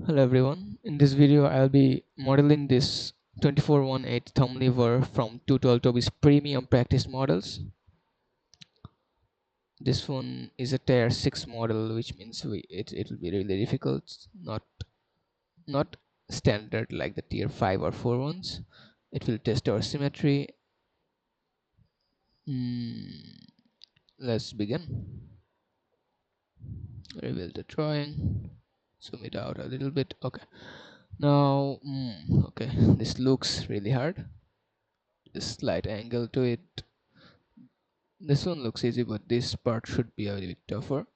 Hello everyone. In this video I'll be modeling this 2418 thumb lever from 212 Toby's premium practice models. This one is a tier 6 model, which means it will be really difficult, not standard like the tier 5 or 4 ones. It will test our symmetry. Mm, let's begin. Reveal the drawing. Zoom it out a little bit. Okay. Now, okay, this looks really hard. A slight angle to it. This one looks easy, but this part should be a little bit tougher.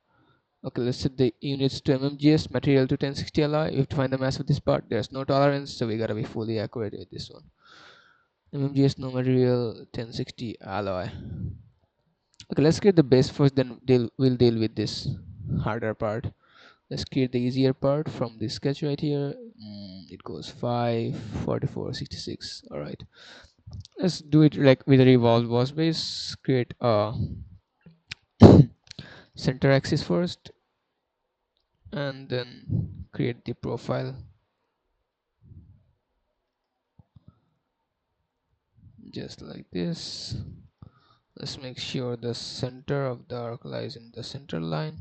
Okay, let's set the units to mmgs, material to 1060 alloy. We have to find the mass of this part. There's no tolerance, so we gotta be fully accurate with this one. mmgs, no material, 1060 alloy. Okay, let's create the base first, then we'll deal with this harder part. Let's create the easier part from this sketch right here. It goes 5, 44, 66. All right, let's do it like with a revolved boss base. Create a center axis first, and then create the profile just like this. Let's make sure the center of the arc lies in the center line.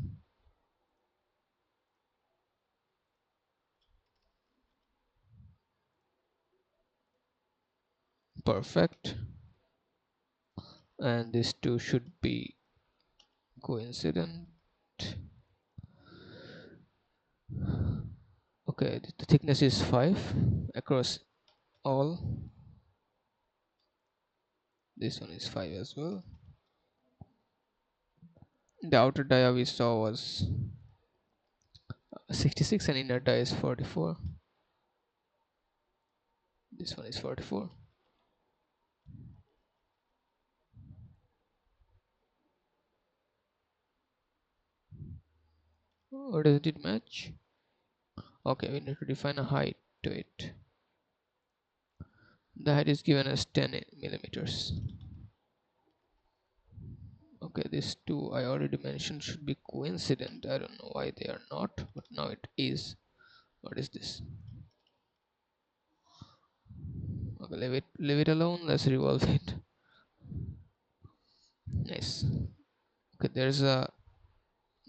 Perfect. And these two should be coincident. Okay, the thickness is 5 across all. This one is 5 as well. The outer dia we saw was 66 and inner dia is 44. This one is 44. Or does it match? Okay, we need to define a height to it. The height is given as 10 millimeters. Okay, these two I already mentioned should be coincident. I don't know why they are not, but now it is. What is this? Okay, leave it alone. Let's revolve it. Nice. Okay, there's a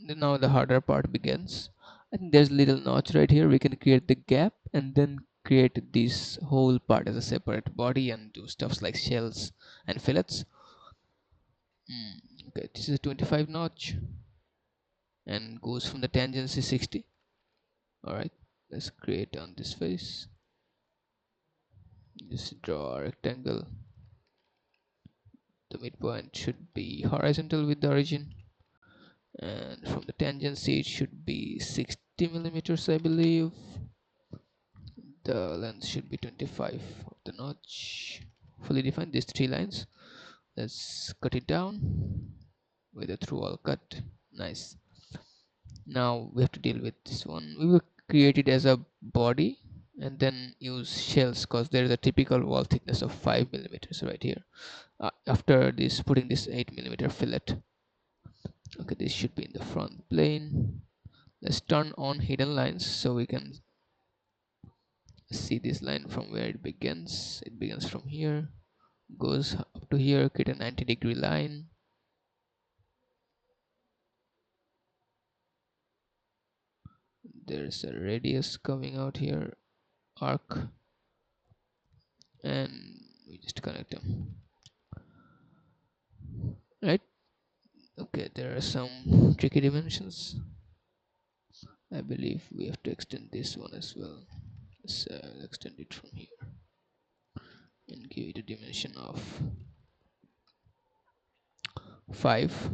now the harder part begins. I think there's a little notch right here. We can create the gap and then create this whole part as a separate body and do stuffs like shells and fillets. Okay, this is a 25 notch and goes from the tangency 60. All right, let's create on this face. Just draw a rectangle. The midpoint should be horizontal with the origin, and from the tangency it should be 60 millimeters, I believe. The length should be 25 of the notch. Fully defined these three lines. Let's cut it down with a through all cut. Nice. Now we have to deal with this one. We will create it as a body and then use shells because there is a typical wall thickness of 5 millimeters right here. After this, putting this 8 millimeter fillet. Okay, this should be in the front plane. Let's turn on hidden lines so we can see this line from where it begins. It begins from here, goes up to here, create a 90-degree line. There's a radius coming out here, arc, and we just connect them. Right? Okay, there are some tricky dimensions. I believe we have to extend this one as well. Let's extend it from here and give it a dimension of 5.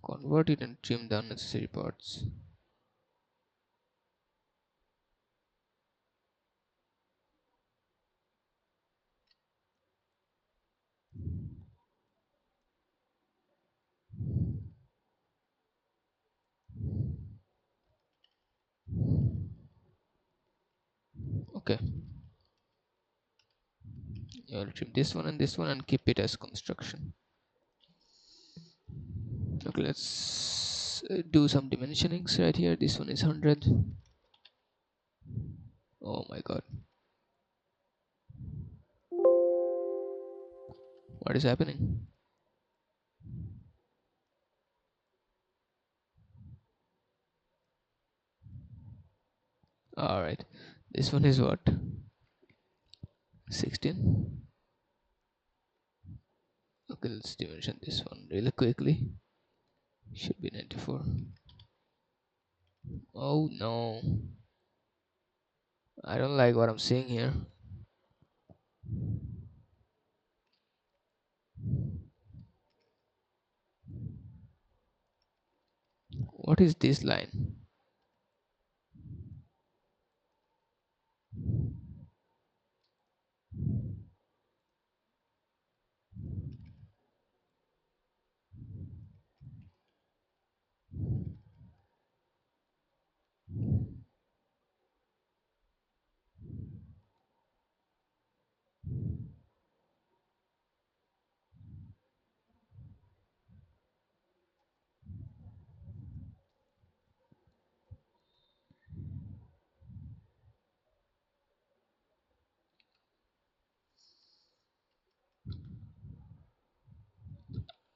Convert it and trim the unnecessary parts. Okay, I'll trim this one and this one and keep it as construction. Okay, let's do some dimensionings right here. This one is 100. Oh my god, what is happening? All right, this one is what, 16. Okay, let's dimension this one really quickly. Should be 94. Oh no, I don't like what I'm seeing here. What is this line?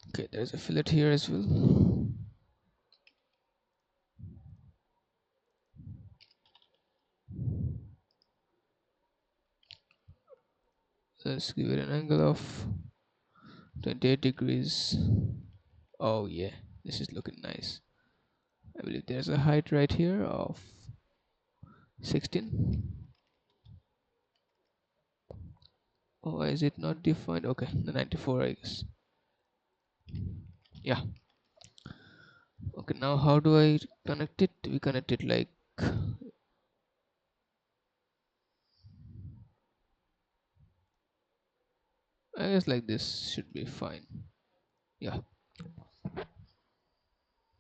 Okay, there's a fillet here as well. Let's give it an angle of 28 degrees. Oh yeah, this is looking nice. I believe there's a height right here of 16. Oh, is it not defined? Okay, the 94, I guess. Yeah. Okay, now how do I connect it? We connect it like, I guess like this should be fine. Yeah.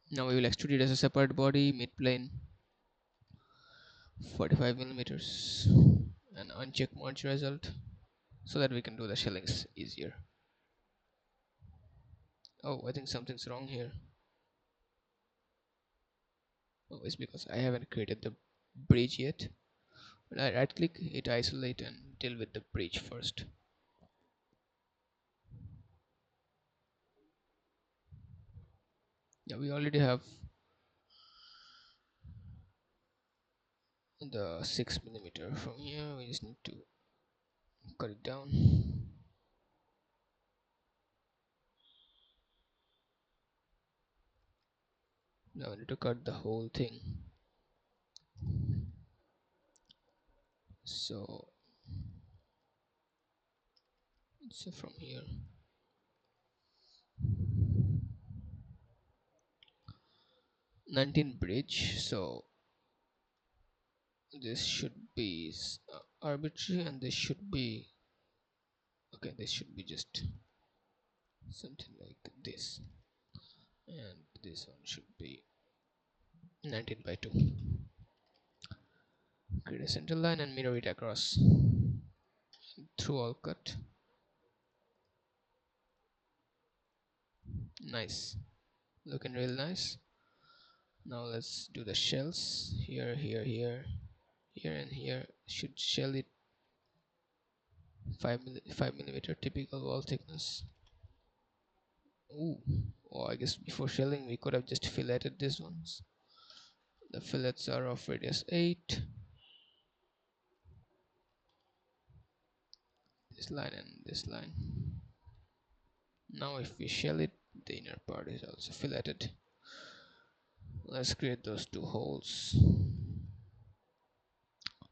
Now we will extrude it as a separate body, mid plane, 45 millimeters, and uncheck merge result so that we can do the shellings easier. Oh, I think something's wrong here. Oh, it's because I haven't created the bridge yet. When I right click, it isolate and deal with the bridge first. Yeah, we already have the 6 millimeter from here. We just need to cut it down. Now we need to cut the whole thing. So from here, 19 bridge. So this should be arbitrary, and this should be okay. This should be just something like this, and this one should be 19 by 2. Create a center line and mirror it across through all cut. Nice, looking real nice. Now let's do the shells here, here, here, here, and here. Should shell it 5 millimeter typical wall thickness. Ooh, oh, I guess before shelling we could have just filleted these ones. The fillets are of radius 8. This line and this line. Now if we shell it, the inner part is also filleted. Let's create those two holes.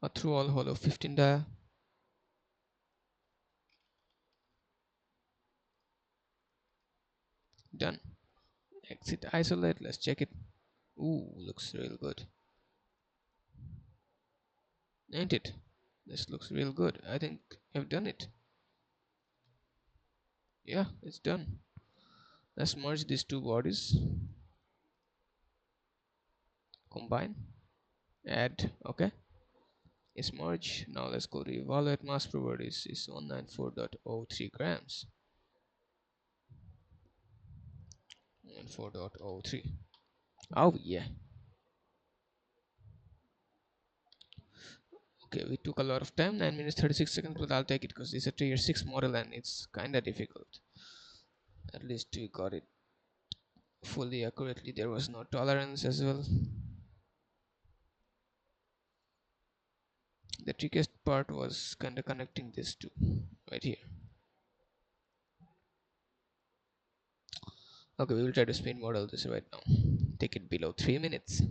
A through all hole of 15 dia. Done. Exit isolate. Let's check it. Ooh, looks real good. Ain't it? This looks real good. I think I've done it. Yeah, it's done. Let's merge these two bodies. Combine. Add. Okay. is merge. Now let's go to evaluate mass properties is 194.03 grams. 194.03. Oh yeah. Okay, we took a lot of time, 9 minutes 36 seconds, but I'll take it because it's a tier 6 model and it's kinda difficult. At least we got it fully accurately. There was no tolerance as well. The trickiest part was kinda connecting this to right here. Okay, we will try to spin model this right now. Take it below 3 minutes.